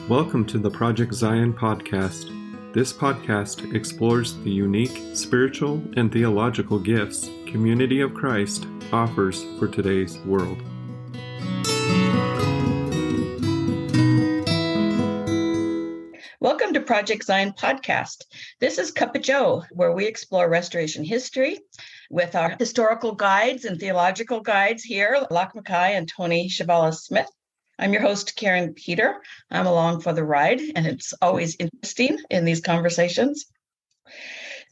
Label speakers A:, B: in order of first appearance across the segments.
A: Welcome to the Project Zion podcast. This podcast explores the unique spiritual and theological gifts Community of Christ offers for today's world.
B: Welcome to Project Zion podcast. This is Cuppa Joe, where we explore restoration history with our historical guides and theological guides here, Lach, Mackay, and Tony Chvala-Smith. I'm your host, Karin Peter. I'm along for the ride, and it's always interesting in these conversations.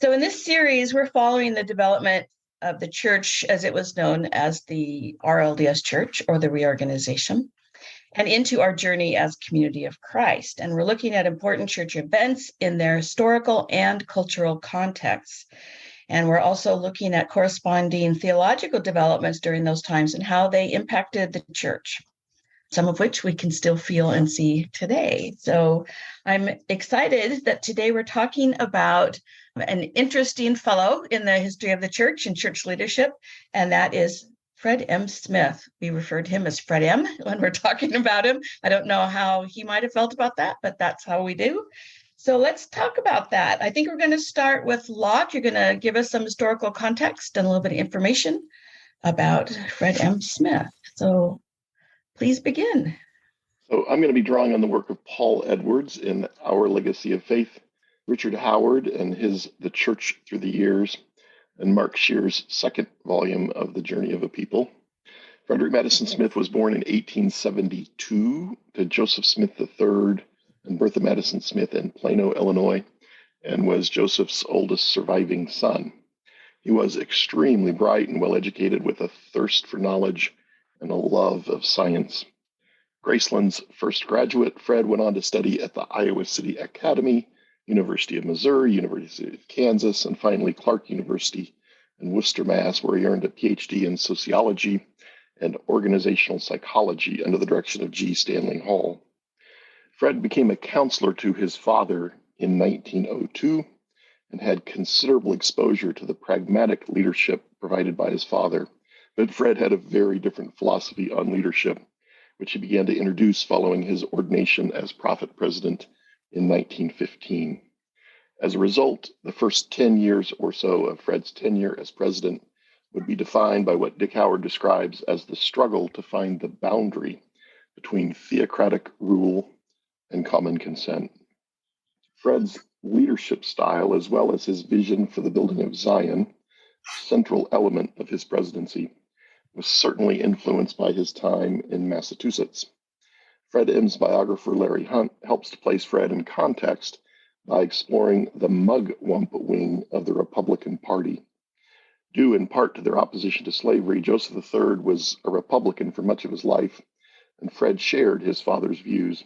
B: So in this series, we're following the development of the church as it was known as the RLDS Church, or the reorganization, and into our journey as Community of Christ. And we're looking at important church events in their historical and cultural contexts. And we're also looking at corresponding theological developments during those times and how they impacted the church, some of which we can still feel and see today. So I'm excited that today we're talking about an interesting fellow in the history of the church and church leadership, and that is Fred M. Smith. We refer to him as Fred M. when we're talking about him. I don't know how he might have felt about that, but that's how we do. So let's talk about that. I think we're going to start with Lach. You're going to give us some historical context and a little bit of information about Fred M. Smith. So please begin.
C: So I'm going to be drawing on the work of Paul Edwards in Our Legacy of Faith, Richard Howard and his The Church Through the Years, and Mark Shear's second volume of The Journey of a People. Frederick Madison Smith was born in 1872 to Joseph Smith III and Bertha Madison Smith in Plano, Illinois, and was Joseph's oldest surviving son. He was extremely bright and well-educated with a thirst for knowledge and a love of science. Graceland's first graduate, Fred went on to study at the Iowa City Academy, University of Missouri, University of Kansas, and finally Clark University in Worcester, Mass., where he earned a PhD in sociology and organizational psychology under the direction of G. Stanley Hall. Fred became a counselor to his father in 1902 and had considerable exposure to the pragmatic leadership provided by his father. But Fred had a very different philosophy on leadership, which he began to introduce following his ordination as prophet president in 1915. As a result, the first 10 years or so of Fred's tenure as president would be defined by what Dick Howard describes as the struggle to find the boundary between theocratic rule and common consent. Fred's leadership style, as well as his vision for the building of Zion, central element of his presidency, was certainly influenced by his time in Massachusetts. Fred M's biographer Larry Hunt helps to place Fred in context by exploring the mugwump wing of the Republican Party. Due in part to their opposition to slavery, Joseph III was a Republican for much of his life, and Fred shared his father's views.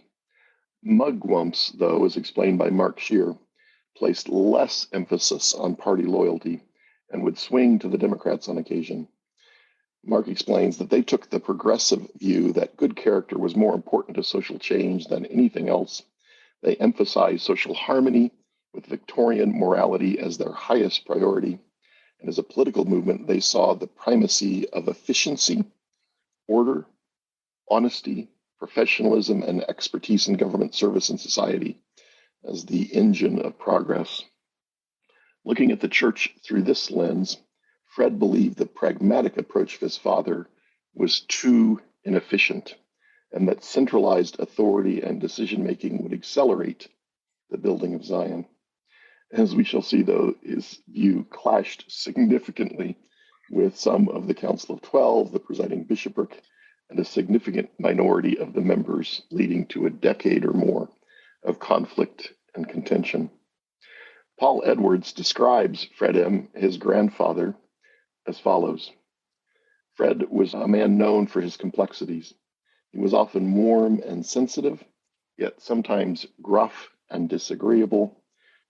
C: Mugwumps, though, as explained by Mark Shear, placed less emphasis on party loyalty and would swing to the Democrats on occasion. Mark explains that they took the progressive view that good character was more important to social change than anything else. They emphasized social harmony with Victorian morality as their highest priority. And as a political movement, they saw the primacy of efficiency, order, honesty, professionalism, and expertise in government service and society as the engine of progress. Looking at the church through this lens, Fred believed the pragmatic approach of his father was too inefficient, and that centralized authority and decision-making would accelerate the building of Zion. As we shall see, though, his view clashed significantly with some of the Council of 12, the presiding bishopric, and a significant minority of the members, leading to a decade or more of conflict and contention. Paul Edwards describes Fred M., his grandfather, as follows. Fred was a man known for his complexities. He was often warm and sensitive, yet sometimes gruff and disagreeable.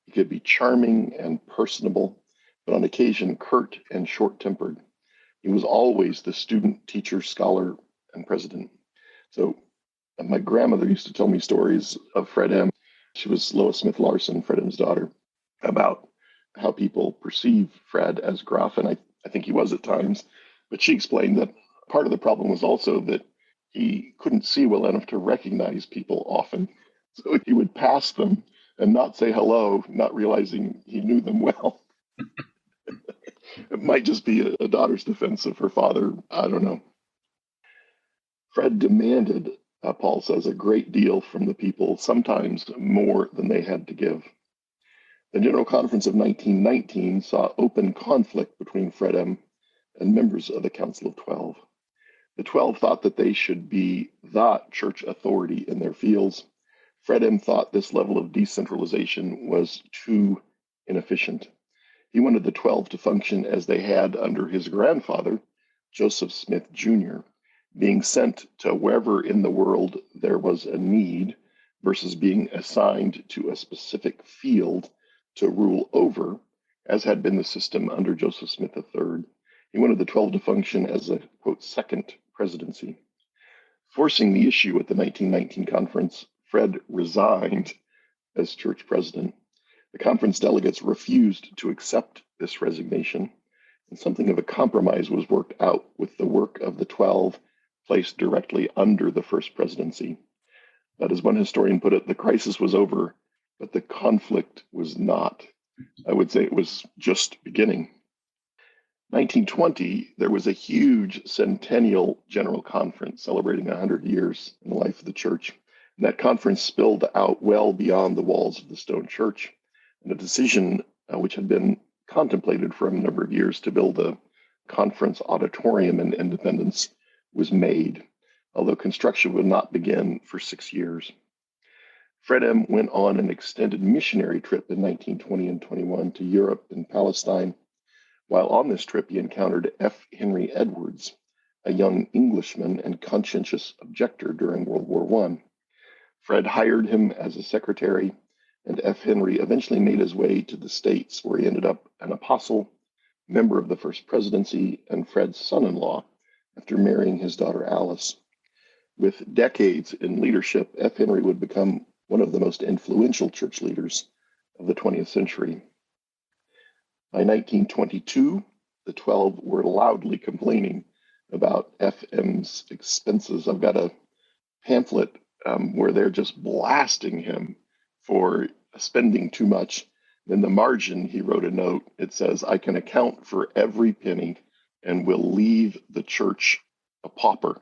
C: He could be charming and personable, but on occasion curt and short-tempered. He was always the student, teacher, scholar, and president. So my grandmother used to tell me stories of Fred M. She was Lois Smith Larson, Fred M's daughter, about how people perceive Fred as gruff, and I think he was at times. But she explained that part of the problem was also that he couldn't see well enough to recognize people often. So he would pass them and not say hello, not realizing he knew them well. It might just be a daughter's defense of her father. I don't know. Fred demanded, Paul says, a great deal from the people, sometimes more than they had to give. The General Conference of 1919 saw open conflict between Fred M and members of the Council of 12. The 12 thought that they should be the church authority in their fields. Fred M thought this level of decentralization was too inefficient. He wanted the 12 to function as they had under his grandfather, Joseph Smith Jr., being sent to wherever in the world there was a need versus being assigned to a specific field to rule over, as had been the system under Joseph Smith III. He wanted the 12 to function as a, quote, second presidency. Forcing the issue at the 1919 conference, Fred resigned as church president. The conference delegates refused to accept this resignation, and something of a compromise was worked out with the work of the 12 placed directly under the first presidency. But as one historian put it, the crisis was over, but the conflict was not. I would say it was just beginning. 1920, there was a huge centennial general conference celebrating 100 years in the life of the church. And that conference spilled out well beyond the walls of the stone church. And a decision which had been contemplated for a number of years to build a conference auditorium in Independence was made, although construction would not begin for 6 years. Fred M went on an extended missionary trip in 1920 and 21 to Europe and Palestine. While on this trip, he encountered F. Henry Edwards, a young Englishman and conscientious objector during World War I. Fred hired him as a secretary, and F. Henry eventually made his way to the States, where he ended up an apostle, member of the First Presidency, and Fred's son-in-law after marrying his daughter Alice. With decades in leadership, F. Henry would become one of the most influential church leaders of the 20th century. By 1922, the 12 were loudly complaining about FM's expenses. I've got a pamphlet where they're just blasting him for spending too much. In the margin, he wrote a note. It says, "I can account for every penny and will leave the church a pauper."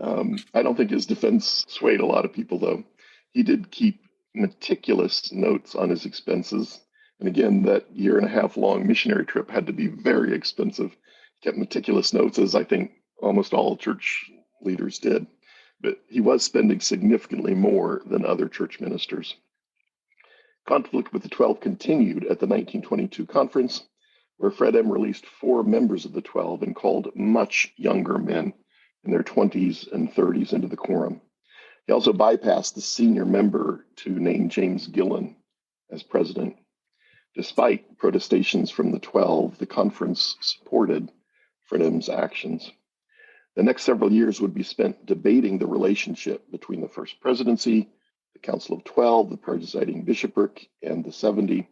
C: I don't think his defense swayed a lot of people, though. He did keep meticulous notes on his expenses. And again, that 1.5 year long missionary trip had to be very expensive. He kept meticulous notes, as I think almost all church leaders did. But he was spending significantly more than other church ministers. Conflict with the 12 continued at the 1922 conference, where Fred M released 4 members of the 12 and called much younger men in their 20s and 30s into the quorum. He also bypassed the senior member to name James Gillen as president. Despite protestations from the 12, the conference supported Fred M's actions. The next several years would be spent debating the relationship between the First Presidency, the Council of 12, the presiding bishopric, and the 70,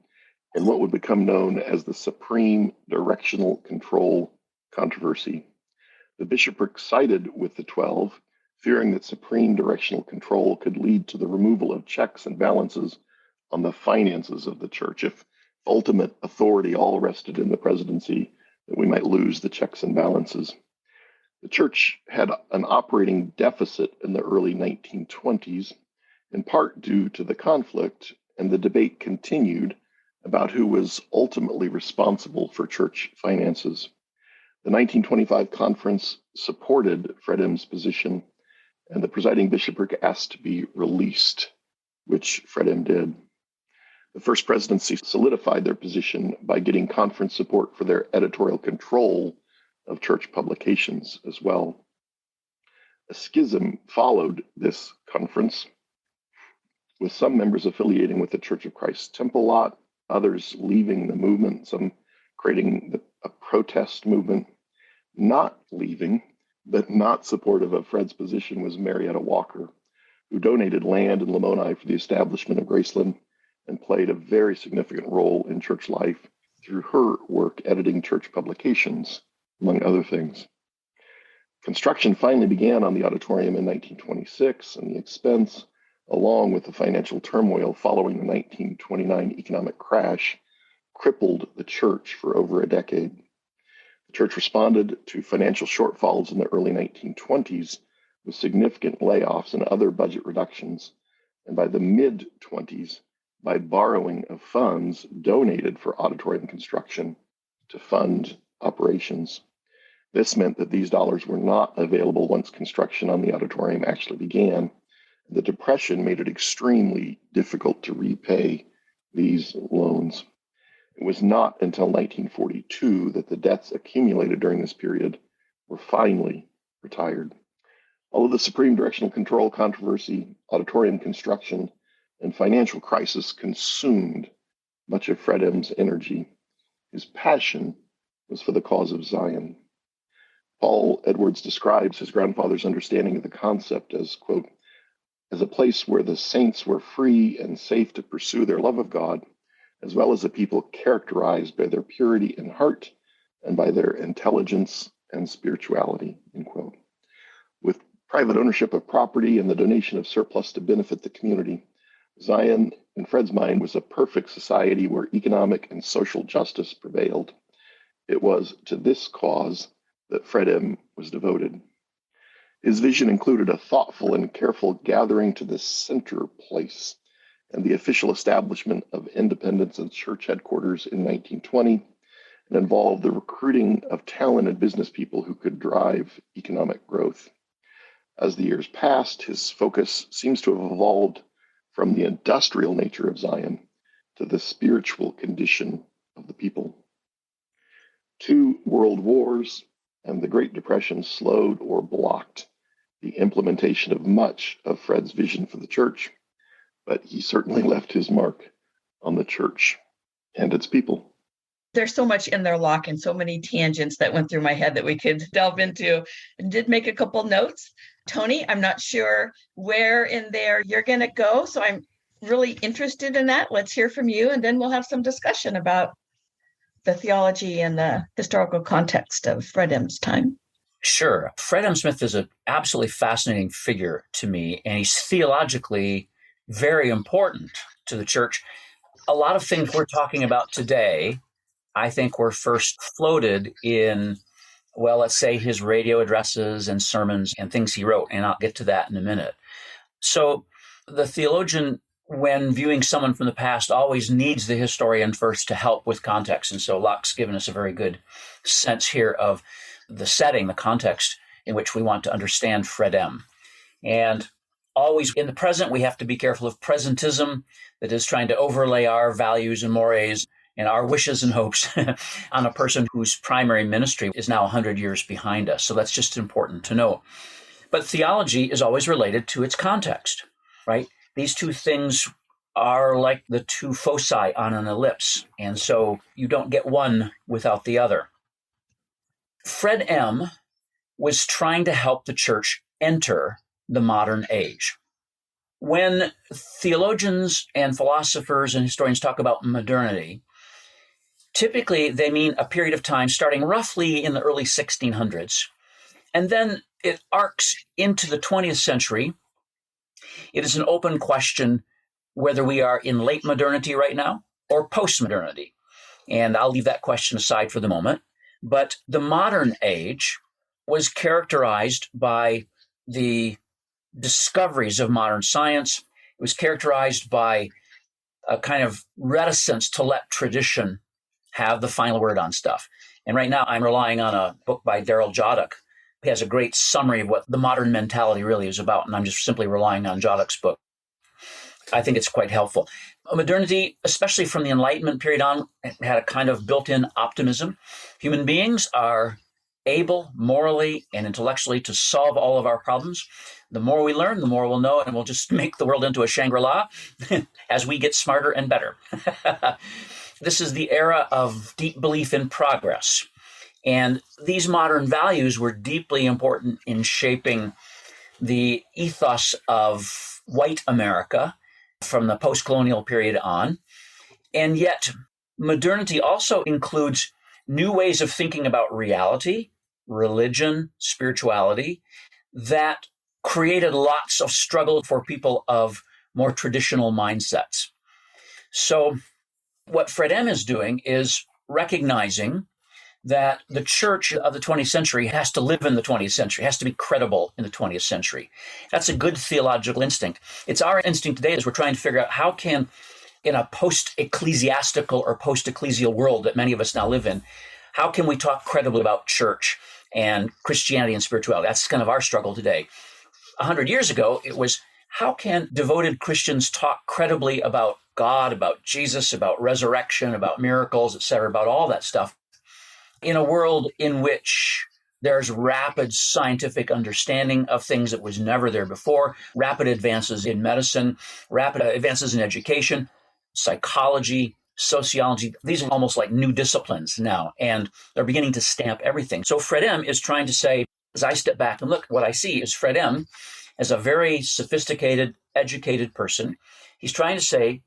C: and what would become known as the Supreme Directional Control controversy. The bishopric sided with the 12, fearing that supreme directional control could lead to the removal of checks and balances on the finances of the church. If ultimate authority all rested in the presidency, that we might lose the checks and balances. The church had an operating deficit in the early 1920s, in part due to the conflict, and the debate continued about who was ultimately responsible for church finances. The 1925 conference supported Fred M's position, and the presiding bishopric asked to be released, which Fred M did. The First Presidency solidified their position by getting conference support for their editorial control of church publications as well. A schism followed this conference, with some members affiliating with the Church of Christ Temple lot, others leaving the movement, some creating a protest movement. Not leaving, but not supportive of Fred's position, was Marietta Walker, who donated land in Lamoni for the establishment of Graceland and played a very significant role in church life through her work editing church publications, among other things. Construction finally began on the auditorium in 1926, and the expense along with the financial turmoil following the 1929 economic crash, crippled the church for over a decade. The church responded to financial shortfalls in the early 1920s with significant layoffs and other budget reductions, and by the mid-20s, by borrowing of funds donated for auditorium construction to fund operations. This meant that these dollars were not available once construction on the auditorium actually began. The Depression made it extremely difficult to repay these loans. It was not until 1942 that the debts accumulated during this period were finally retired. Although the Supreme Directional Control controversy, auditorium construction, and financial crisis consumed much of Fred M's energy, his passion was for the cause of Zion. Paul Edwards describes his grandfather's understanding of the concept as, quote, as a place where the saints were free and safe to pursue their love of God, as well as a people characterized by their purity in heart and by their intelligence and spirituality, end quote. With private ownership of property and the donation of surplus to benefit the community, Zion, in Fred's mind, was a perfect society where economic and social justice prevailed. It was to this cause that Fred M was devoted. His vision included a thoughtful and careful gathering to the center place and the official establishment of Independence and church headquarters in 1920, and involved the recruiting of talented business people who could drive economic growth. As the years passed, his focus seems to have evolved from the industrial nature of Zion to the spiritual condition of the people. 2 world wars and the Great Depression slowed or blocked the implementation of much of Fred's vision for the church, but he certainly left his mark on the church and its people.
B: There's so much in there, Lach, and so many tangents that went through my head that we could delve into. I did make a couple notes. Tony, I'm not sure where in there you're going to go, so I'm really interested in that. Let's hear from you, and then we'll have some discussion about the theology and the historical context of Fred M's time.
D: Sure. Fred M. Smith is an absolutely fascinating figure to me, and he's theologically very important to the church. A lot of things we're talking about today, I think, were first floated in, well, let's say his radio addresses and sermons and things he wrote, and I'll get to that in a minute. So the theologian, when viewing someone from the past, always needs the historian first to help with context. And so Lach's given us a very good sense here of the setting, the context in which we want to understand Fred M. And always in the present, we have to be careful of presentism, that is trying to overlay our values and mores and our wishes and hopes on a person whose primary ministry is now 100 years behind us. So that's just important to know. But theology is always related to its context, right? These two things are like the two foci on an ellipse, and so you don't get one without the other. Fred M. was trying to help the church enter the modern age. When theologians and philosophers and historians talk about modernity, typically they mean a period of time starting roughly in the early 1600s, and then it arcs into the 20th century. It is an open question whether we are in late modernity right now or post-modernity. And I'll leave that question aside for the moment. But the modern age was characterized by the discoveries of modern science. It was characterized by a kind of reticence to let tradition have the final word on stuff. And right now I'm relying on a book by Daryl Jodok. He has a great summary of what the modern mentality really is about, and I'm just simply relying on Jodok's book. I think it's quite helpful. Modernity, especially from the Enlightenment period on, had a kind of built-in optimism. Human beings are able morally and intellectually to solve all of our problems. The more we learn, the more we'll know, and we'll just make the world into a Shangri-La as we get smarter and better. This is the era of deep belief in progress. And these modern values were deeply important in shaping the ethos of white America from the post-colonial period on. And yet, modernity also includes new ways of thinking about reality, religion, spirituality, that created lots of struggle for people of more traditional mindsets. So what Fred M is doing is recognizing that the church of the 20th century has to live in the 20th century, has to be credible in the 20th century. That's a good theological instinct. It's our instinct today as we're trying to figure out how can, in a post-ecclesiastical or post-ecclesial world that many of us now live in, how can we talk credibly about church and Christianity and spirituality? That's kind of our struggle today. 100 years ago, it was how can devoted Christians talk credibly about God, about Jesus, about resurrection, about miracles, etc., about all that stuff in a world in which there's rapid scientific understanding of things that was never there before, rapid advances in medicine, rapid advances in education, psychology, sociology. These are almost like new disciplines now, and they're beginning to stamp everything. So Fred M is trying to say, as I step back and look, what I see is Fred M as a very sophisticated, educated person. He's trying to say,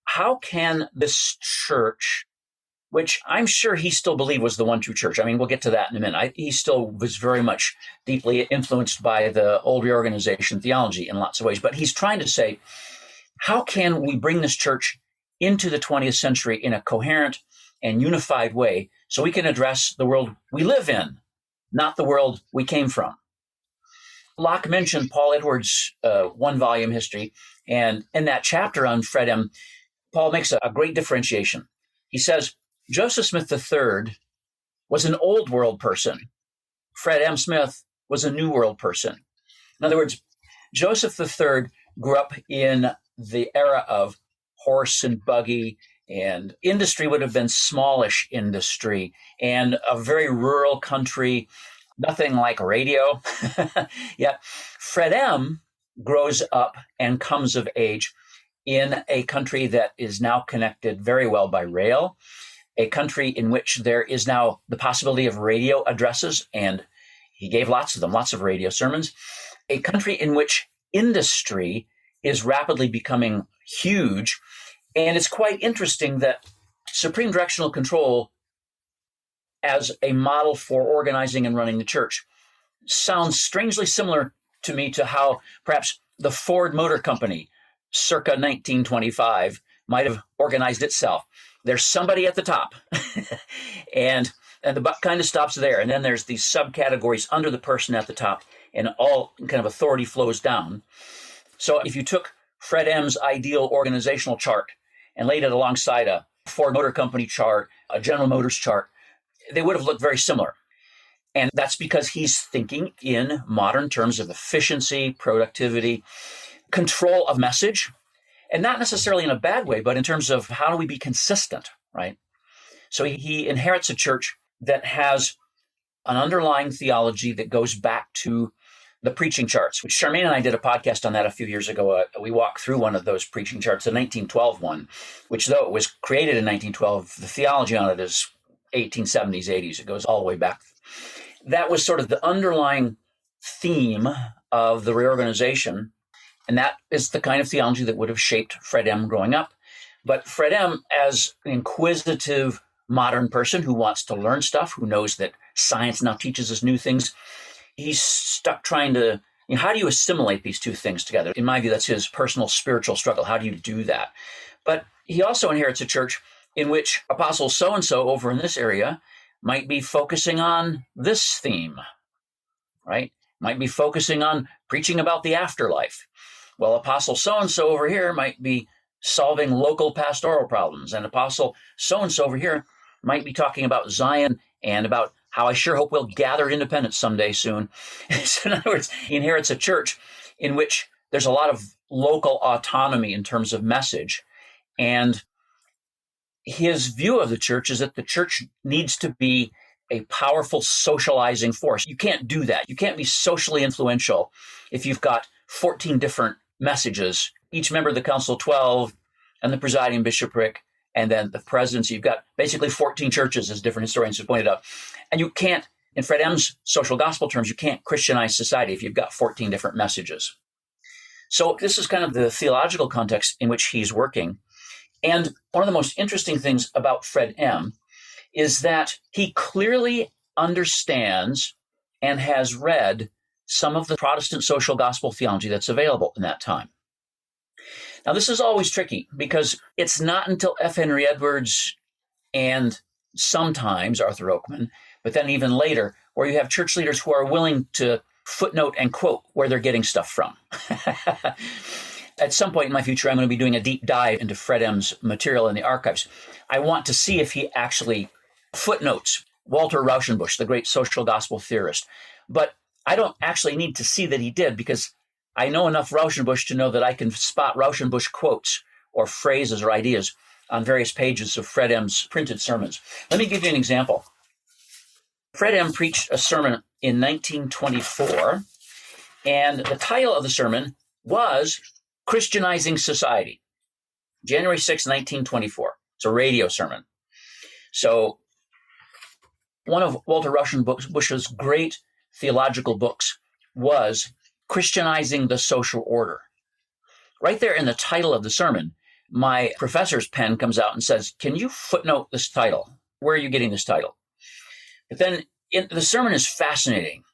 D: how can this church, which I'm sure he still believed was the one true church. I mean, we'll get to that in a minute. He still was very much deeply influenced by the old reorganization theology in lots of ways. But he's trying to say, how can we bring this church into the 20th century in a coherent and unified way so we can address the world we live in, not the world we came from? Lach mentioned Paul Edwards' one-volume history. And in that chapter on Fred M, Paul makes a great differentiation. He says, Joseph Smith III was an old world person. Fred M. Smith was a new world person. In other words, Joseph III grew up in the era of horse and buggy, and industry would have been smallish industry, and a very rural country, nothing like radio. Yet Fred M. grows up and comes of age in a country that is now connected very well by rail, a country in which there is now the possibility of radio addresses, and he gave lots of them, lots of radio sermons, a country in which industry is rapidly becoming huge. And it's quite interesting that supreme directional control as a model for organizing and running the church sounds strangely similar to me to how perhaps the Ford Motor Company circa 1925 might have organized itself. There's somebody at the top and the buck kind of stops there. And then there's these subcategories under the person at the top, and all kind of authority flows down. So if you took Fred M's ideal organizational chart and laid it alongside a Ford Motor Company chart, a General Motors chart, they would have looked very similar. And that's because he's thinking in modern terms of efficiency, productivity, control of message, and not necessarily in a bad way, but in terms of how do we be consistent, right? So he inherits a church that has an underlying theology that goes back to the preaching charts, which Charmaine and I did a podcast on that a few years ago. We walked through one of those preaching charts, the 1912 one, which though it was created in 1912, the theology on it is 1870s, 80s. It goes all the way back. That was sort of the underlying theme of the reorganization. And that is the kind of theology that would have shaped Fred M growing up. But Fred M, as an inquisitive modern person who wants to learn stuff, who knows that science now teaches us new things, he's stuck trying to, how do you assimilate these two things together? In my view, that's his personal spiritual struggle. How do you do that? But he also inherits a church in which Apostle so-and-so over in this area might be focusing on this theme, right? Might be focusing on preaching about the afterlife. Well, Apostle so-and-so over here might be solving local pastoral problems, and Apostle so-and-so over here might be talking about Zion and about how I sure hope we'll gather independence someday soon. So in other words, he inherits a church in which there's a lot of local autonomy in terms of message. And his view of the church is that the church needs to be a powerful socializing force. You can't do that. You can't be socially influential if you've got 14 different messages, each member of the Council of 12 and the presiding bishopric, and then the presidency. You've got basically 14 churches, as different historians have pointed out. And you can't, in Fred M's social gospel terms, you can't Christianize society if you've got 14 different messages. So this is kind of the theological context in which he's working. And one of the most interesting things about Fred M is that he clearly understands and has read some of the Protestant social gospel theology that's available in that time. Now, this is always tricky because it's not until F. Henry Edwards and sometimes Arthur Oakman, but then even later, where you have church leaders who are willing to footnote and quote where they're getting stuff from. At some point in my future, I'm going to be doing a deep dive into Fred M's material in the archives. I want to see if he actually footnotes Walter Rauschenbusch, the great social gospel theorist. But I don't actually need to see that he did, because I know enough Rauschenbusch to know that I can spot Rauschenbusch quotes or phrases or ideas on various pages of Fred M's printed sermons. Let me give you an example. Fred M preached a sermon in 1924, and the title of the sermon was Christianizing Society, January 6, 1924. It's a radio sermon. So one of Walter Rauschenbusch's great theological books was Christianizing the Social Order. Right there in the title of the sermon, my professor's pen comes out and says, can you footnote this title? Where are you getting this title? But then the sermon is fascinating.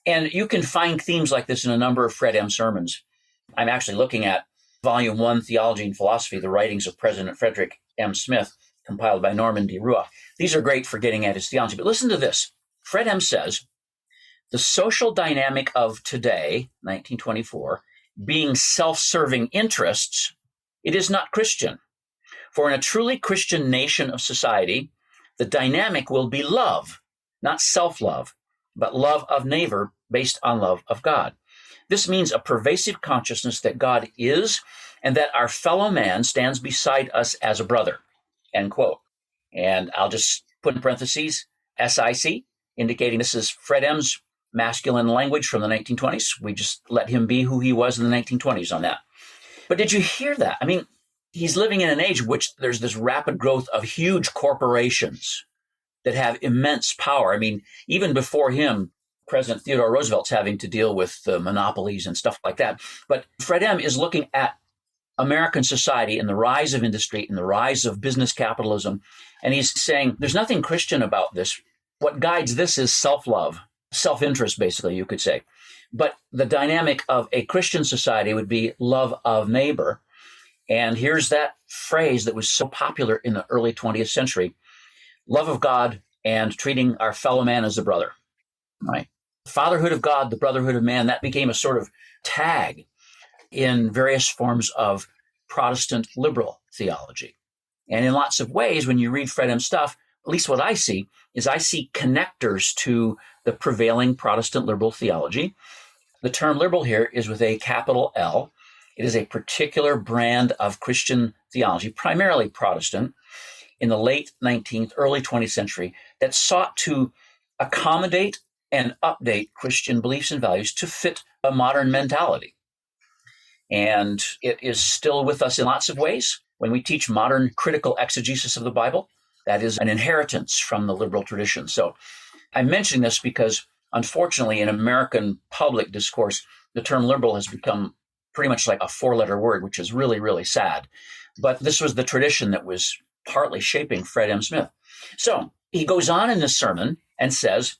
D: And you can find themes like this in a number of Fred M sermons. I'm actually looking at Volume 1, Theology and Philosophy, the writings of President Frederick M. Smith, compiled by Norman D. Ruach. These are great for getting at his theology. But listen to this. Fred M. says, the social dynamic of today, 1924, being self-serving interests, it is not Christian. For in a truly Christian nation of society, the dynamic will be love, not self-love, but love of neighbor based on love of God. This means a pervasive consciousness that God is and that our fellow man stands beside us as a brother, end quote. And I'll just put in parentheses, SIC, indicating this is Fred M's masculine language from the 1920s. We just let him be who he was in the 1920s on that. But did you hear that? I mean, he's living in an age in which there's this rapid growth of huge corporations that have immense power. I mean, even before him, President Theodore Roosevelt's having to deal with monopolies and stuff like that. But Fred M is looking at American society and the rise of industry and the rise of business capitalism. And he's saying there's nothing Christian about this. What guides this is self-love, self-interest, basically, you could say. But the dynamic of a Christian society would be love of neighbor. And here's that phrase that was so popular in the early 20th century, love of God and treating our fellow man as a brother, right? Fatherhood of God, the brotherhood of man, that became a sort of tag in various forms of Protestant liberal theology. And in lots of ways, when you read Fred M stuff, at least what I see is I see connectors to the prevailing Protestant liberal theology. The term liberal here is with a capital L. It is a particular brand of Christian theology, primarily Protestant, in the late 19th, early 20th century that sought to accommodate and update Christian beliefs and values to fit a modern mentality. And it is still with us in lots of ways. When we teach modern critical exegesis of the Bible, that is an inheritance from the liberal tradition. So I'm mentioning this because, unfortunately, in American public discourse, the term liberal has become pretty much like a four-letter word, which is really, really sad. But this was the tradition that was partly shaping Fred M. Smith. So he goes on in this sermon and says,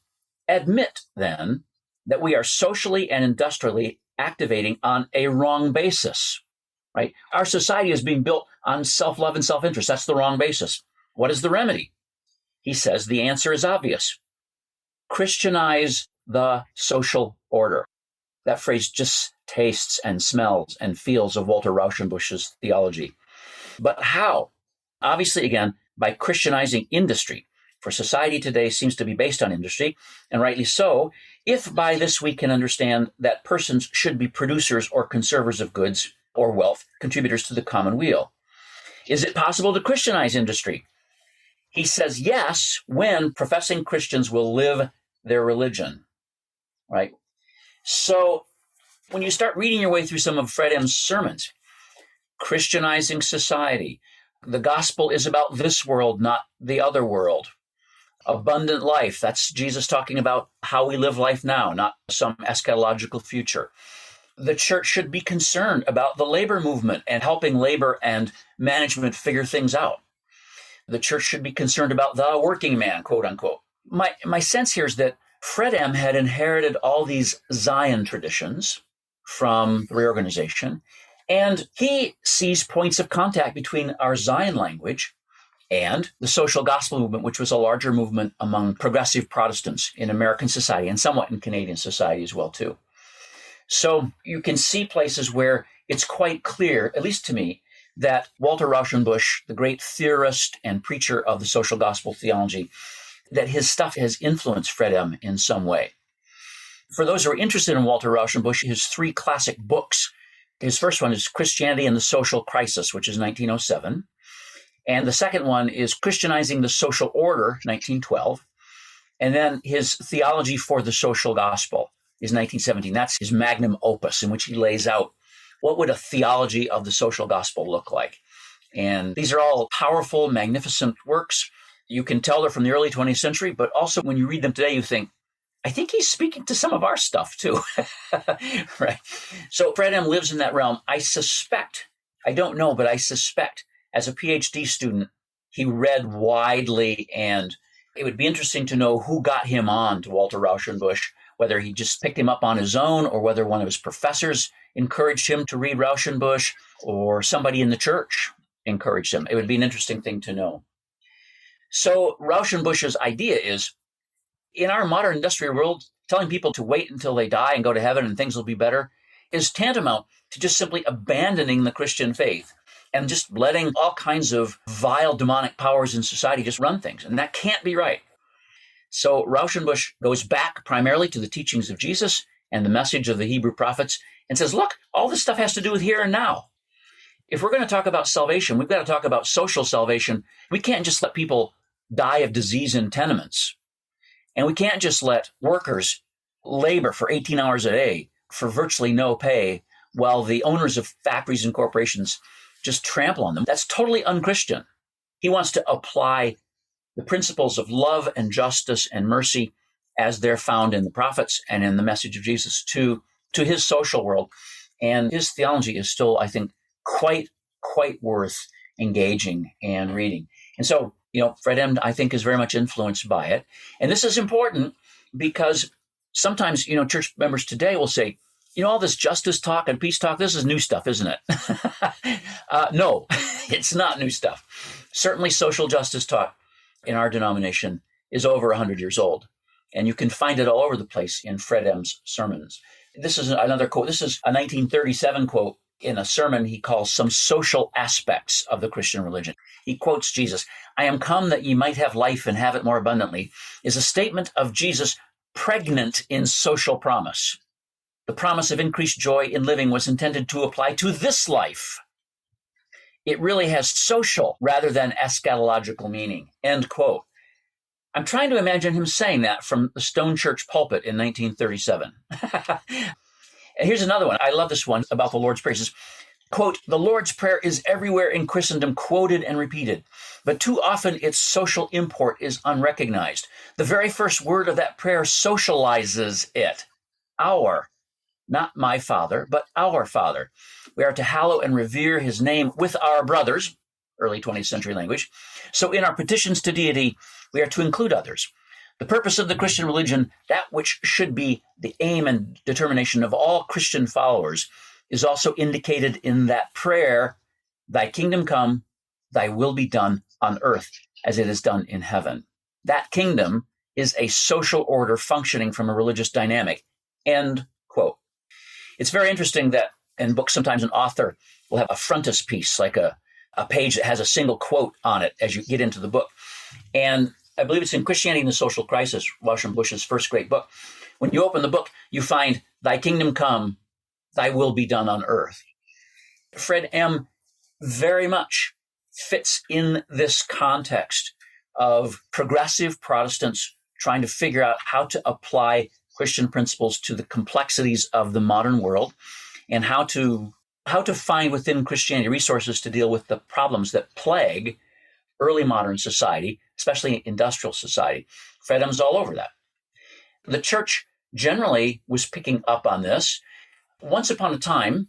D: admit then that we are socially and industrially activating on a wrong basis, right? Our society is being built on self-love and self-interest. That's the wrong basis. What is the remedy? He says the answer is obvious. Christianize the social order. That phrase just tastes and smells and feels of Walter Rauschenbusch's theology. But how? Obviously, again, by Christianizing industry. For society today seems to be based on industry, and rightly so, if by this we can understand that persons should be producers or conservers of goods or wealth, contributors to the common weal. Is it possible to Christianize industry? He says yes, when professing Christians will live their religion, right? So when you start reading your way through some of Fred M's sermons, Christianizing society, the gospel is about this world, not the other world. Abundant life, that's Jesus talking about how we live life now, not some eschatological future. The church should be concerned about the labor movement and helping labor and management figure things out. The church should be concerned about the working man, quote unquote. My sense here is that Fred M had inherited all these Zion traditions from the reorganization, And he sees points of contact between our Zion language and the social gospel movement, which was a larger movement among progressive Protestants in American society and somewhat in Canadian society as well, too. So you can see places where it's quite clear, at least to me, that Walter Rauschenbusch, the great theorist and preacher of the social gospel theology, that his stuff has influenced Fred M in some way. For those who are interested in Walter Rauschenbusch, his 3 classic books, his first one is Christianity and the Social Crisis, which is 1907. And the second one is Christianizing the Social Order, 1912. And then his Theology for the Social Gospel is 1917. That's his magnum opus in which he lays out what would a theology of the social gospel look like. And these are all powerful, magnificent works. You can tell they're from the early 20th century, but also when you read them today, you think, I think he's speaking to some of our stuff too. Right? So Fred M lives in that realm. I suspect, I don't know, but I suspect as a PhD student, he read widely, and it would be interesting to know who got him on to Walter Rauschenbusch, whether he just picked him up on his own or whether one of his professors encouraged him to read Rauschenbusch or somebody in the church encouraged him. It would be an interesting thing to know. So Rauschenbusch's idea is, in our modern industrial world, telling people to wait until they die and go to heaven and things will be better is tantamount to just simply abandoning the Christian faith and just letting all kinds of vile demonic powers in society just run things. And that can't be right. So Rauschenbusch goes back primarily to the teachings of Jesus and the message of the Hebrew prophets and says, look, all this stuff has to do with here and now. If we're going to talk about salvation, we've got to talk about social salvation. We can't just let people die of disease in tenements. And we can't just let workers labor for 18 hours a day for virtually no pay while the owners of factories and corporations just trample on them. That's totally unchristian. He wants to apply the principles of love and justice and mercy as they're found in the prophets and in the message of Jesus to his social world. And his theology is still, I think, quite worth engaging and reading. And so, Fred M, I think, is very much influenced by it. And this is important because sometimes, church members today will say, all this justice talk and peace talk, this is new stuff, isn't it? No, it's not new stuff. Certainly social justice talk in our denomination is over 100 years old. And you can find it all over the place in Fred M's sermons. This is another quote. This is a 1937 quote in a sermon he calls Some Social Aspects of the Christian Religion. He quotes Jesus, "I am come that ye might have life and have it more abundantly," is a statement of Jesus pregnant in social promise. The promise of increased joy in living was intended to apply to this life. It really has social rather than eschatological meaning. End quote. I'm trying to imagine him saying that from the Stone Church pulpit in 1937. And here's another one. I love this one about the Lord's Prayer. It says, quote, "The Lord's Prayer is everywhere in Christendom quoted and repeated, but too often its social import is unrecognized. The very first word of that prayer socializes it. Our, not my Father, but our Father. We are to hallow and revere his name with our brothers," early 20th century language. "So in our petitions to deity, we are to include others. The purpose of the Christian religion, that which should be the aim and determination of all Christian followers, is also indicated in that prayer, thy kingdom come, thy will be done on earth as it is done in heaven." That kingdom is a social order functioning from a religious dynamic. End quote. It's very interesting that in books, sometimes an author will have a frontispiece, like a page that has a single quote on it as you get into the book. And I believe it's in Christianity and the Social Crisis, Rauschenbusch's first great book. When you open the book, you find, "Thy kingdom come, thy will be done on earth." Fred M very much fits in this context of progressive Protestants trying to figure out how to apply Christian principles to the complexities of the modern world and how to find within Christianity resources to deal with the problems that plague early modern society, especially industrial society. Fred M's all over that. The church generally was picking up on this. Once upon a time,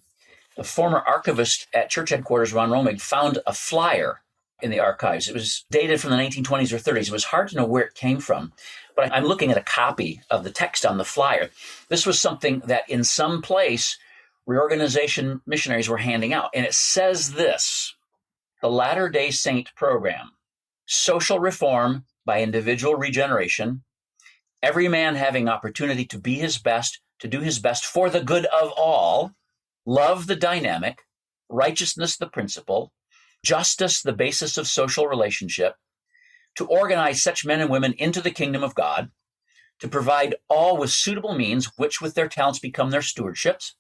D: the former archivist at church headquarters, Ron Romig, found a flyer in the archives. It was dated from the 1920s or 30s. It was hard to know where it came from, but I'm looking at a copy of the text on the flyer. This was something that in some place reorganization missionaries were handing out. And it says this: the Latter-day Saint program, social reform by individual regeneration, every man having opportunity to be his best, to do his best for the good of all, love the dynamic, righteousness the principle, justice the basis of social relationship, to organize such men and women into the kingdom of God, to provide all with suitable means, which with their talents become their stewardships,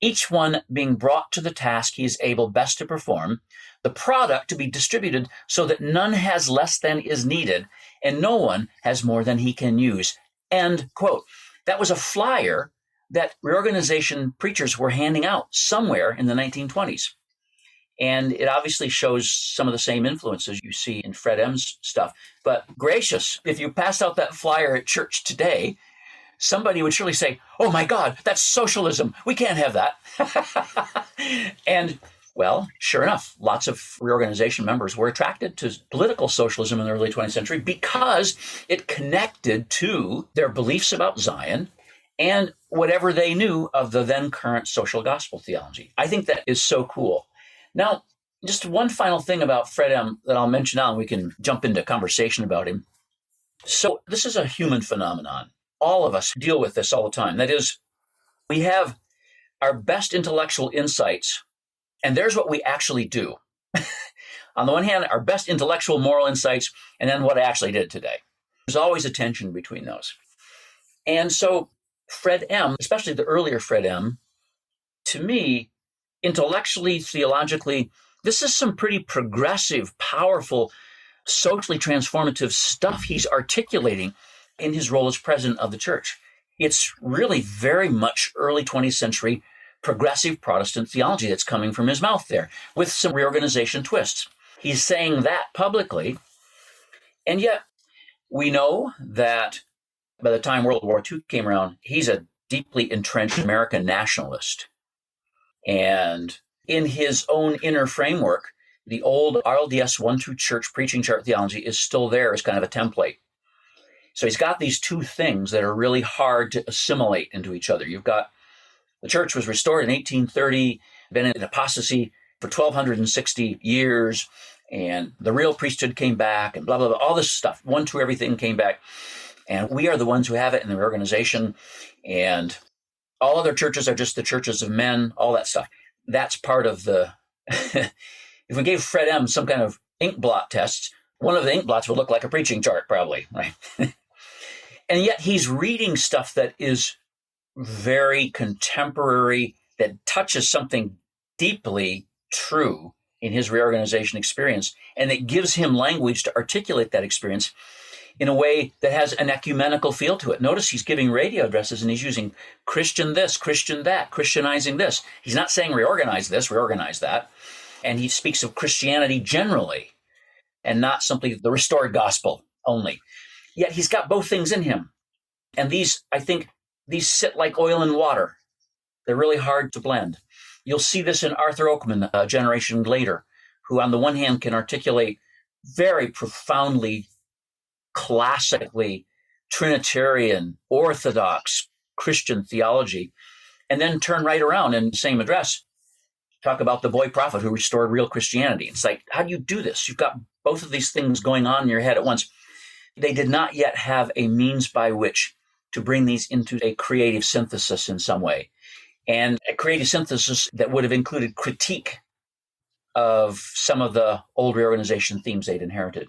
D: each one being brought to the task he is able best to perform, the product to be distributed so that none has less than is needed, and no one has more than he can use. End quote. That was a flyer that reorganization preachers were handing out somewhere in the 1920s. And it obviously shows some of the same influences you see in Fred M's stuff. But gracious, if you passed out that flyer at church today, somebody would surely say, oh my God, that's socialism. We can't have that. And well, sure enough, lots of reorganization members were attracted to political socialism in the early 20th century because it connected to their beliefs about Zion and whatever they knew of the then current social gospel theology. I think that is so cool. Now, just one final thing about Fred M that I'll mention now, and we can jump into conversation about him. So this is a human phenomenon. All of us deal with this all the time. That is, we have our best intellectual insights, and there's what we actually do. On the one hand, our best intellectual moral insights, and then what I actually did today. There's always a tension between those. And so Fred M, especially the earlier Fred M, to me, intellectually, theologically, this is some pretty progressive, powerful, socially transformative stuff he's articulating in his role as president of the church. It's really very much early 20th century progressive Protestant theology that's coming from his mouth there, with some reorganization twists. He's saying that publicly, and yet we know that by the time World War II came around, he's a deeply entrenched American nationalist. And in his own inner framework, the old RLDS 1-2 church preaching chart theology is still there as kind of a template. So he's got these two things that are really hard to assimilate into each other. You've got the church was restored in 1830, been in apostasy for 1,260 years, and the real priesthood came back, and blah, blah, blah, all this stuff. 1-2 everything came back. And we are the ones who have it in the reorganization. And all other churches are just the churches of men, all that stuff. That's part of the, if we gave Fred M some kind of ink blot tests, one of the ink blots would look like a preaching chart, probably, right? And yet he's reading stuff that is very contemporary, that touches something deeply true in his reorganization experience, and that gives him language to articulate that experience in a way that has an ecumenical feel to it. Notice he's giving radio addresses and he's using Christian this, Christian that, Christianizing this. He's not saying reorganize this, reorganize that. And he speaks of Christianity generally and not simply the restored gospel only. Yet he's got both things in him. And these, I think, these sit like oil and water. They're really hard to blend. You'll see this in Arthur Oakman a generation later, who on the one hand can articulate very profoundly, classically Trinitarian, Orthodox Christian theology, and then turn right around in the same address, talk about the boy prophet who restored real Christianity. It's like, how do you do this? You've got both of these things going on in your head at once. They did not yet have a means by which to bring these into a creative synthesis in some way, and a creative synthesis that would have included critique of some of the old reorganization themes they'd inherited.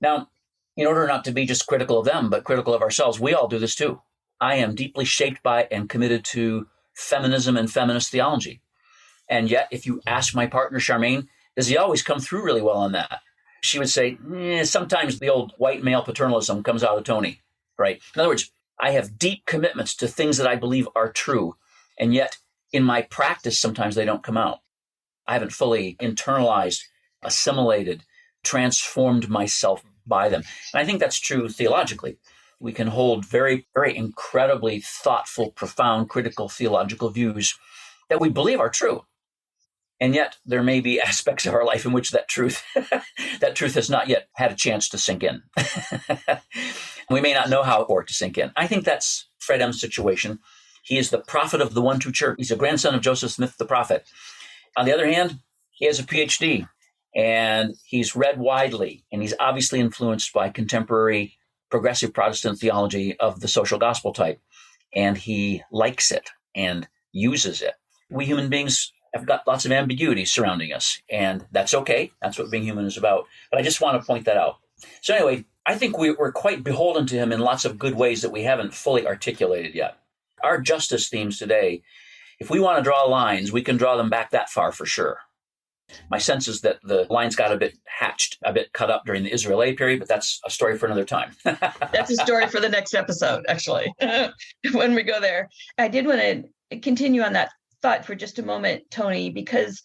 D: Now, in order not to be just critical of them, but critical of ourselves, we all do this too. I am deeply shaped by and committed to feminism and feminist theology. And yet, if you ask my partner, Charmaine, does he always come through really well on that? She would say, sometimes the old white male paternalism comes out of Tony, right? In other words, I have deep commitments to things that I believe are true. And yet, in my practice, sometimes they don't come out. I haven't fully internalized, assimilated, transformed myself by them. And I think that's true theologically. We can hold very, very incredibly thoughtful, profound, critical theological views that we believe are true. And yet there may be aspects of our life in which that truth has not yet had a chance to sink in. We may not know how for it to sink in. I think that's Fred M's situation. He is the prophet of the one true church. He's a grandson of Joseph Smith, the prophet. On the other hand, he has a PhD, and he's read widely, and he's obviously influenced by contemporary progressive Protestant theology of the social gospel type, and he likes it and uses it. We human beings have got lots of ambiguity surrounding us, and that's okay. That's what being human is about. But I just want to point that out. So anyway, I think we're quite beholden to him in lots of good ways that we haven't fully articulated yet. Our justice themes today, if we want to draw lines, we can draw them back that far for sure. My sense is that the lines got a bit hatched, a bit cut up during the Israel period, but that's a story for another time.
B: That's a story for the next episode, actually, when we go there. I did want to continue on that thought for just a moment, Tony, because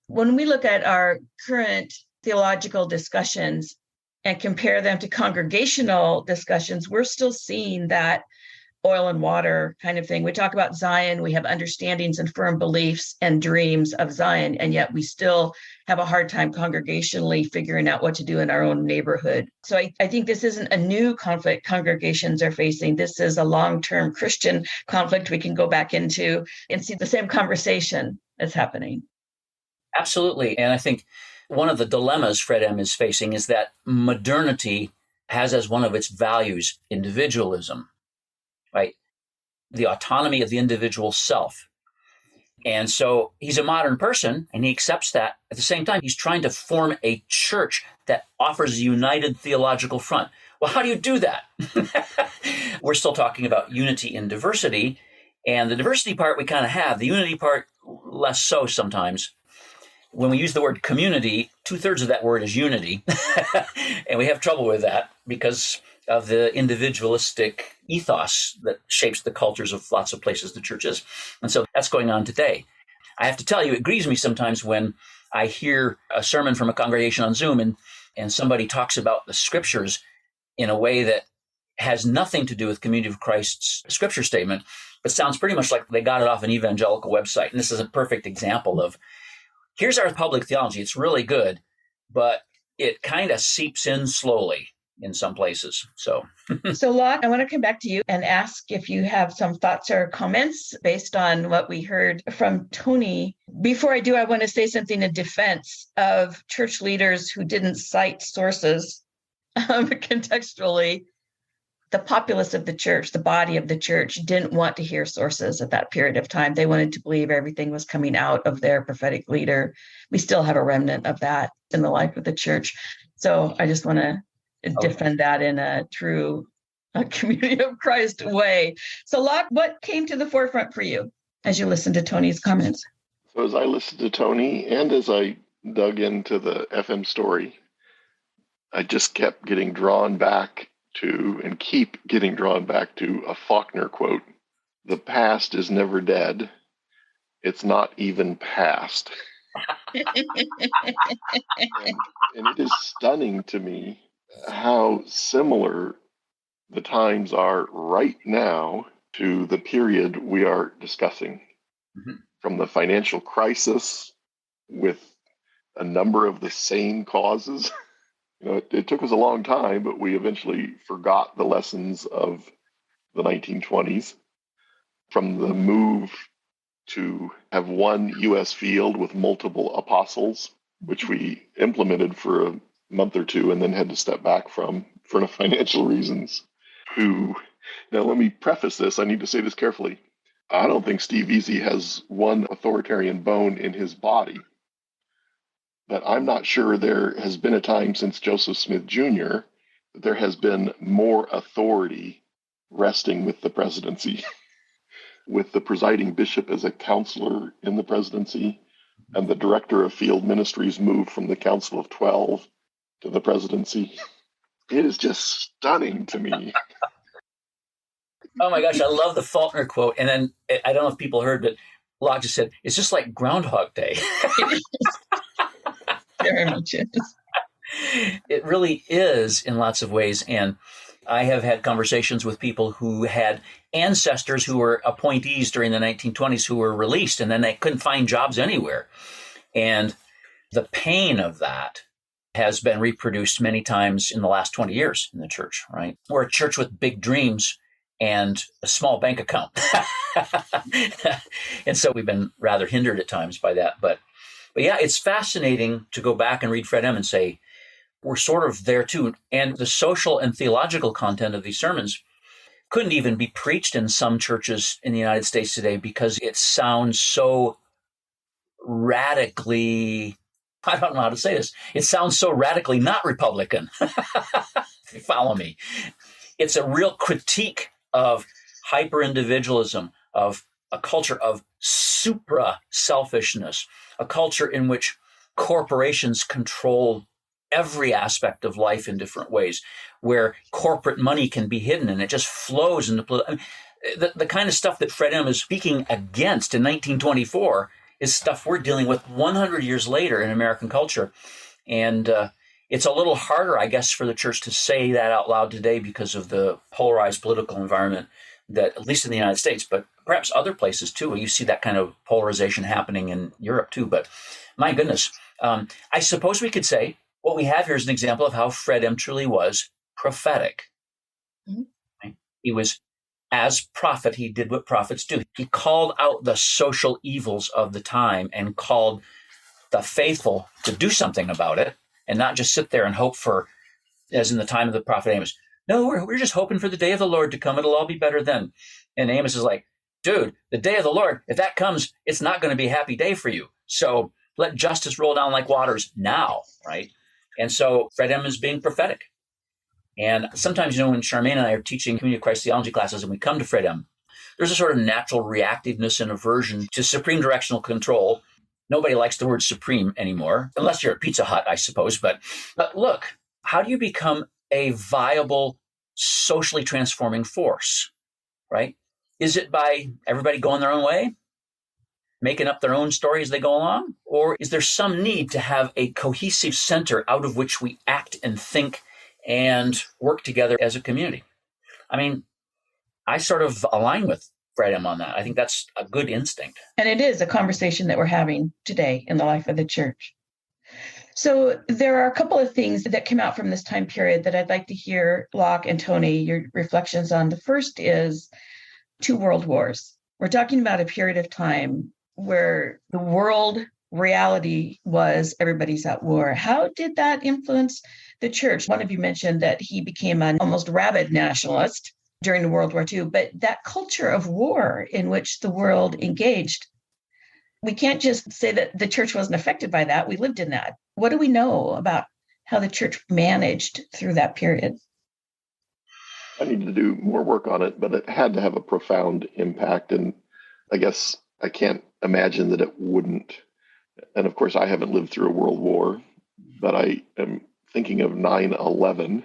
B: when we look at our current theological discussions and compare them to congregational discussions, we're still seeing that oil and water kind of thing. We talk about Zion, we have understandings and firm beliefs and dreams of Zion, and yet we still have a hard time congregationally figuring out what to do in our own neighborhood. So I think this isn't a new conflict congregations are facing. This is a long-term Christian conflict we can go back into and see the same conversation that's happening.
D: Absolutely. And I think one of the dilemmas Fred M is facing is that modernity has as one of its values individualism. Right? The autonomy of the individual self. And so he's a modern person and he accepts that. At the same time, he's trying to form a church that offers a united theological front. Well, how do you do that? We're still talking about unity in diversity. And the diversity part we kind of have, the unity part less so sometimes. When we use the word community, 2/3 of that word is unity. And we have trouble with that because of the individualistic ethos that shapes the cultures of lots of places the church is. And so that's going on today. I have to tell you, it grieves me sometimes when I hear a sermon from a congregation on Zoom and somebody talks about the scriptures in a way that has nothing to do with Community of Christ's scripture statement, but sounds pretty much like they got it off an evangelical website. And this is a perfect example of, here's our public theology. It's really good, but it kind of seeps in slowly in some places. So
B: Lach, I want to come back to you and ask if you have some thoughts or comments based on what we heard from Tony. Before I do, I want to say something in defense of church leaders who didn't cite sources contextually. The populace of the church, the body of the church, didn't want to hear sources at that period of time. They wanted to believe everything was coming out of their prophetic leader. We still have a remnant of that in the life of the church. So I just want to defend that in a true Community of Christ way. So Lach, what came to the forefront for you as you listened to Tony's comments?
C: So as I listened to Tony and as I dug into the FM story, I just kept getting drawn back to and keep getting drawn back to a Faulkner quote. The past is never dead. It's not even past. And it is stunning to me how similar the times are right now to the period we are discussing. Mm-hmm. From the financial crisis with a number of the same causes. It took us a long time, but we eventually forgot the lessons of the 1920s. From the move to have one U.S. field with multiple apostles, which we implemented for a month or two and then had to step back from for financial reasons. Now, let me preface this. I need to say this carefully. I don't think Steve Easy has one authoritarian bone in his body. But I'm not sure there has been a time since Joseph Smith Jr. that there has been more authority resting with the presidency, with the presiding bishop as a counselor in the presidency, and the director of field ministries moved from the Council of 12 to the presidency. It is just stunning to me.
D: Oh my gosh, I love the Faulkner quote. And then, I don't know if people heard, but Lach just said, it's just like Groundhog Day.
B: Very much is.
D: It really is in lots of ways. And I have had conversations with people who had ancestors who were appointees during the 1920s who were released, and then they couldn't find jobs anywhere. And the pain of that has been reproduced many times in the last 20 years in the church, right? We're a church with big dreams, and a small bank account. And so we've been rather hindered at times by that. But yeah, it's fascinating to go back and read Fred M and say, we're sort of there too. And the social and theological content of these sermons couldn't even be preached in some churches in the United States today because it sounds so radically, I don't know how to say this, it sounds so radically not Republican. If you follow me. It's a real critique of hyper-individualism, of a culture of supra-selfishness, a culture in which corporations control every aspect of life in different ways, where corporate money can be hidden and it just flows into the kind of stuff that Fred M is speaking against in 1924 is stuff we're dealing with 100 years later in American culture. And it's a little harder, I guess, for the church to say that out loud today because of the polarized political environment that, at least in the United States, but perhaps other places too, you see that kind of polarization happening in Europe too. But my goodness, I suppose we could say what we have here is an example of how Fred M truly was prophetic. Mm-hmm. Right? He was, as prophet, he did what prophets do. He called out the social evils of the time and called the faithful to do something about it and not just sit there and hope for, as in the time of the prophet Amos. No, we're just hoping for the day of the Lord to come. It'll all be better then. And Amos is like, dude, the day of the Lord, if that comes, it's not going to be a happy day for you. So let justice roll down like waters now, right? And so Fred M is being prophetic. And sometimes, when Charmaine and I are teaching Community of Christ theology classes and we come to Fred M, there's a sort of natural reactiveness and aversion to supreme directional control. Nobody likes the word supreme anymore, unless you're at Pizza Hut, I suppose. But look, how do you become a viable, socially transforming force, right? Is it by everybody going their own way, making up their own story as they go along? Or is there some need to have a cohesive center out of which we act and think and work together as a community? I mean, I sort of align with Fred M on that. I think that's a good instinct.
B: And it is a conversation that we're having today in the life of the church. So there are a couple of things that came out from this time period that I'd like to hear, Lach and Tony, your reflections on. The first is 2 world wars. We're talking about a period of time where the world reality was everybody's at war. How did that influence the church? One of you mentioned that he became an almost rabid nationalist during World War II, but that culture of war in which the world engaged, we can't just say that the church wasn't affected by that. We lived in that. What do we know about how the church managed through that period?
C: I need to do more work on it, but it had to have a profound impact. And I guess I can't imagine that it wouldn't. And of course, I haven't lived through a world war, but I am thinking of 9/11.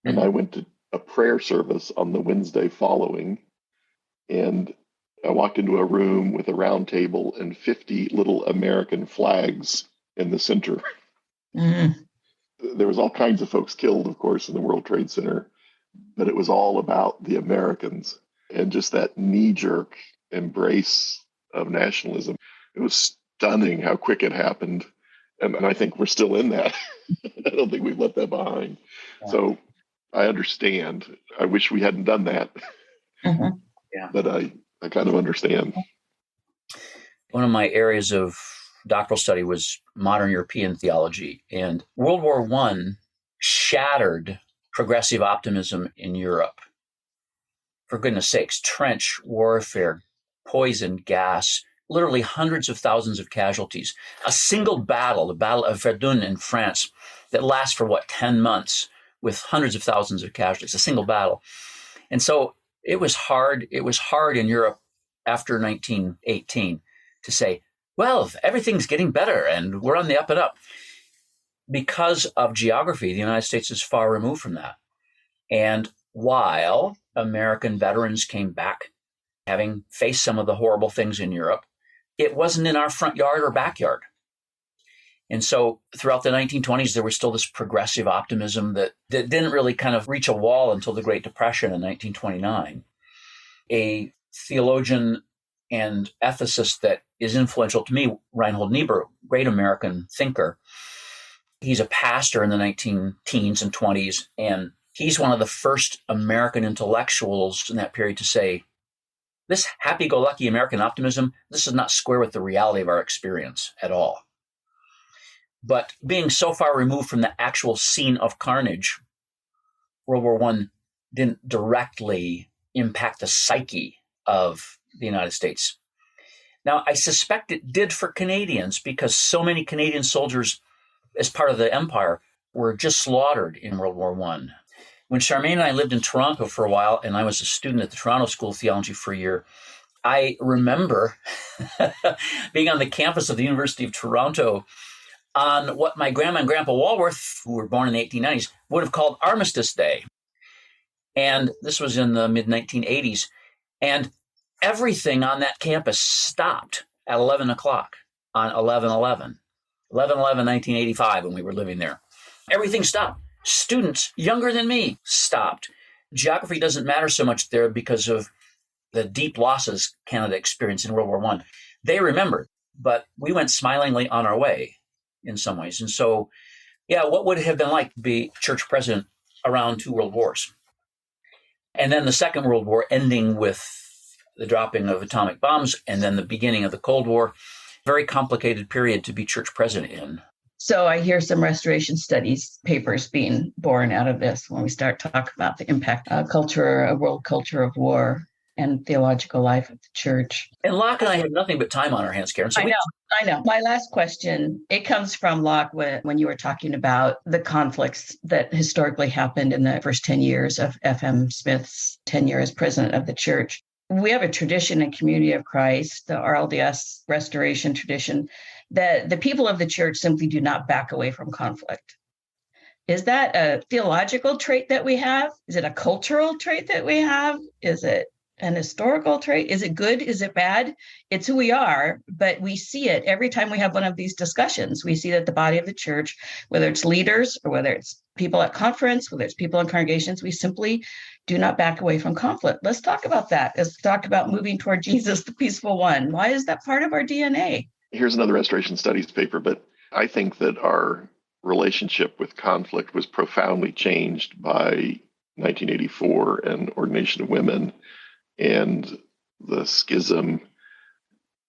C: And I went to a prayer service on the Wednesday following, and I walked into a room with a round table and 50 little American flags in the center. Mm-hmm. There was all kinds of folks killed, of course, in the World Trade Center, but it was all about the Americans and just that knee-jerk embrace of nationalism. It was stunning how quick it happened, and I think we're still in that. I don't think we've left that behind. Yeah. So I understand. I wish we hadn't done that. Mm-hmm. Yeah. But I kind of understand.
D: One of my areas of doctoral study was modern European theology, and World War I shattered progressive optimism in Europe. For goodness sakes, trench warfare, poison gas, literally hundreds of thousands of casualties. A single battle, the Battle of Verdun in France, that lasts for 10 months with hundreds of thousands of casualties, a single battle. And so it was hard. It was hard in Europe after 1918 to say, well, everything's getting better and we're on the up and up. Because of geography, the United States is far removed from that. And while American veterans came back, having faced some of the horrible things in Europe, it wasn't in our front yard or backyard. And so throughout the 1920s, there was still this progressive optimism that didn't really kind of reach a wall until the Great Depression in 1929. A theologian and ethicist that is influential to me, Reinhold Niebuhr, great American thinker. He's a pastor in the 19 teens and 20s, and He's one of the first American intellectuals in that period to say, this happy-go-lucky American optimism, this is not square with the reality of our experience at all. But being so far removed from the actual scene of carnage, World War I didn't directly impact the psyche of the United States. Now, I suspect it did for Canadians because so many Canadian soldiers, as part of the empire, were just slaughtered in World War I. When Charmaine and I lived in Toronto for a while, and I was a student at the Toronto School of Theology for a year, I remember being on the campus of the University of Toronto on what my grandma and grandpa Walworth, who were born in the 1890s, would have called Armistice Day. And this was in the mid-1980s. And everything on that campus stopped at 11 o'clock on 11/11, 1985, when we were living there. Everything stopped. Students younger than me stopped. Geography doesn't matter so much there because of the deep losses Canada experienced in World War I. They remembered, but we went smilingly on our way in some ways. And so, yeah, what would it have been like to be church president around two world wars? And then the Second World War ending with the dropping of atomic bombs and then the beginning of the Cold War. Very complicated period to be church president in.
B: So I hear some restoration studies papers being born out of this when we start talking about the impact of world culture of war and theological life of the church.
D: And Lach and I have nothing but time on our hands, Karin. So
B: I know. My last question, it comes from Lach when you were talking about the conflicts that historically happened in the first 10 years of F.M. Smith's tenure as president of the church. We have a tradition in Community of Christ, the RLDS restoration tradition, that the people of the church simply do not back away from conflict. Is that a theological trait that we have? Is it a cultural trait that we have? Is it an historical trait? Is it good? Is it bad? It's who we are, but we see it every time we have one of these discussions. We see that the body of the church, whether it's leaders or whether it's people at conference, whether it's people in congregations, we simply do not back away from conflict. Let's talk about that. Let's talk about moving toward Jesus, the peaceful one. Why is that part of our DNA?
C: Here's another restoration studies paper, but I think that our relationship with conflict was profoundly changed by 1984 and ordination of women and the schism.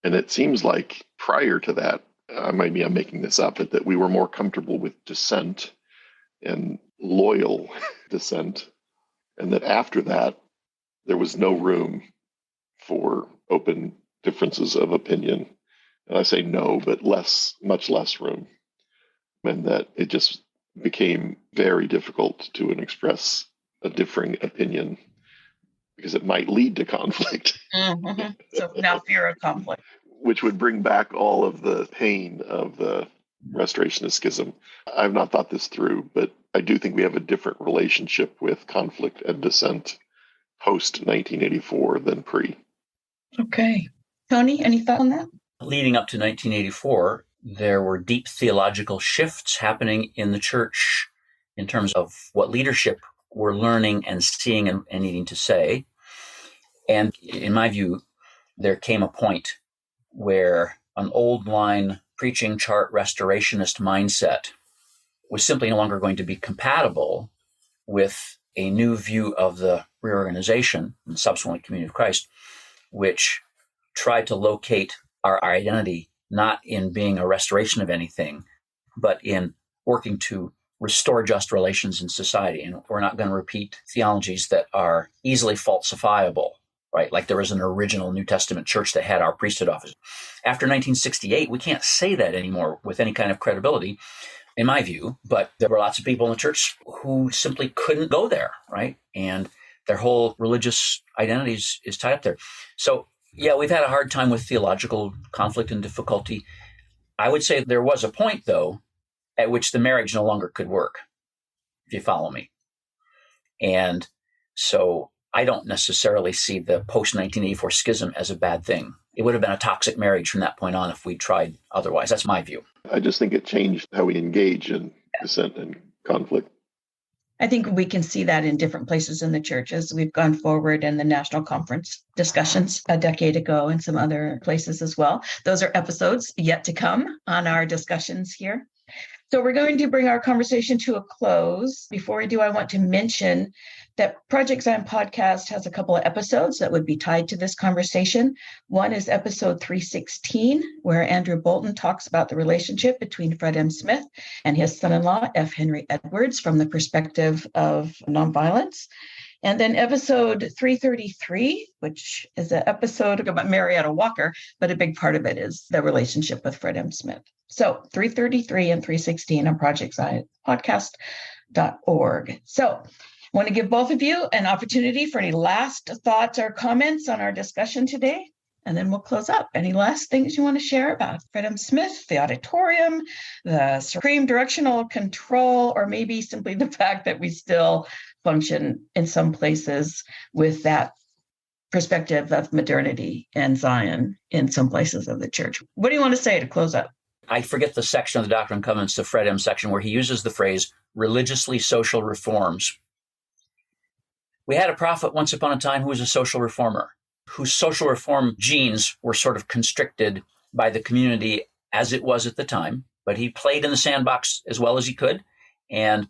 C: And it seems like prior to that, I'm making this up, but that we were more comfortable with dissent and loyal dissent. And that after that, there was no room for open differences of opinion. And I say no, but much less room. And that it just became very difficult to express a differing opinion because it might lead to conflict.
B: Mm-hmm. So now fear of conflict.
C: Which would bring back all of the pain of the restorationist schism. I've not thought this through, but I do think we have a different relationship with conflict and dissent post 1984 than pre.
B: Okay. Tony, any thought on that?
D: Leading up to 1984, there were deep theological shifts happening in the church in terms of what leadership were learning and seeing and needing to say. And in my view, there came a point where an old line preaching chart restorationist mindset was simply no longer going to be compatible with a new view of the reorganization and subsequently Community of Christ, which tried to locate our identity not in being a restoration of anything, but in working to restore just relations in society. And we're not going to repeat theologies that are easily falsifiable, right? Like there was an original New Testament church that had our priesthood office. After 1968, we can't say that anymore with any kind of credibility, in my view, but there were lots of people in the church who simply couldn't go there, right? And their whole religious identity is tied up there. So, yeah, we've had a hard time with theological conflict and difficulty. I would say there was a point, though, at which the marriage no longer could work, if you follow me. And so I don't necessarily see the post-1984 schism as a bad thing. It would have been a toxic marriage from that point on if we tried otherwise. That's my view.
C: I just think it changed how we engage in dissent and conflict.
B: I think we can see that in different places in the church as we've gone forward in the national conference discussions a decade ago and some other places as well. Those are episodes yet to come on our discussions here. So we're going to bring our conversation to a close. Before we do, I want to mention that Project Zion Podcast has a couple of episodes that would be tied to this conversation. One is episode 316, where Andrew Bolton talks about the relationship between Fred M. Smith and his son-in-law, F. Henry Edwards, from the perspective of nonviolence. And then episode 333, which is an episode about Marietta Walker, but a big part of it is the relationship with Fred M. Smith. So 333 and 316 on projectzionpodcast.org. So I want to give both of you an opportunity for any last thoughts or comments on our discussion today, and then we'll close up. Any last things you want to share about Fred M. Smith, the auditorium, the supreme directional control, or maybe simply the fact that we still function in some places with that perspective of modernity and Zion in some places of the church? What do you want to say to close up?
D: I forget the section of the Doctrine and Covenants, the Fred M. section, where he uses the phrase religiously social reforms. We had a prophet once upon a time who was a social reformer, whose social reform genes were sort of constricted by the community as it was at the time, but he played in the sandbox as well as he could, and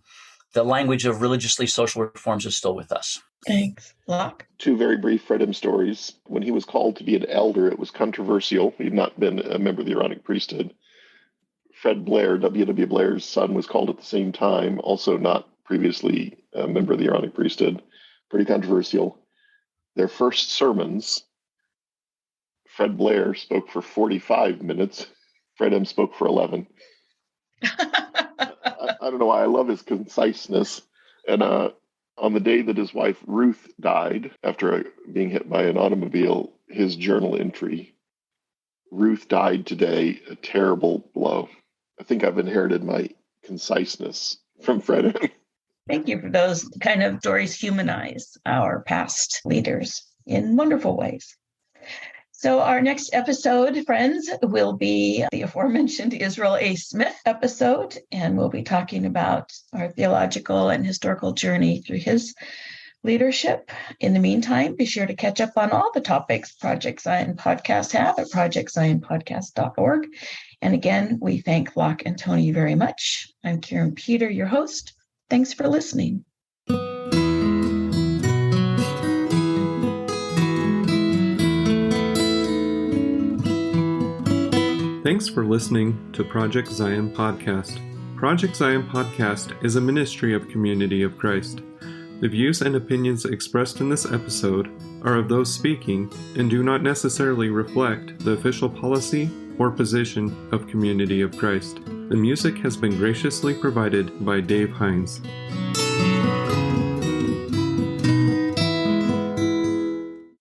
D: the language of religiously social reforms is still with us.
B: Thanks. Lach?
C: Two very brief Fred M. stories. When he was called to be an elder, it was controversial. He'd not been a member of the Aaronic priesthood. Fred Blair, W.W. Blair's son, was called at the same time, also not previously a member of the Aaronic priesthood. Pretty controversial. Their first sermons, Fred Blair spoke for 45 minutes. Fred M. spoke for 11. I don't know why. I love his conciseness. And on the day that his wife Ruth died after being hit by an automobile, his journal entry, Ruth died today, a terrible blow. I think I've inherited my conciseness from Fred M.
B: Thank you for those kind of stories. Humanize our past leaders in wonderful ways. So our next episode, friends, will be the aforementioned Israel A. Smith episode, and we'll be talking about our theological and historical journey through his leadership. In the meantime, be sure to catch up on all the topics Project Zion Podcast have at projectzionpodcast.org. And again, we thank Lach and Tony very much. I'm Karin Peter, your host. Thanks for listening.
A: Thanks for listening to Project Zion Podcast. Project Zion Podcast is a ministry of Community of Christ. The views and opinions expressed in this episode are of those speaking and do not necessarily reflect the official policy or position of Community of Christ. The music has been graciously provided by Dave Hines.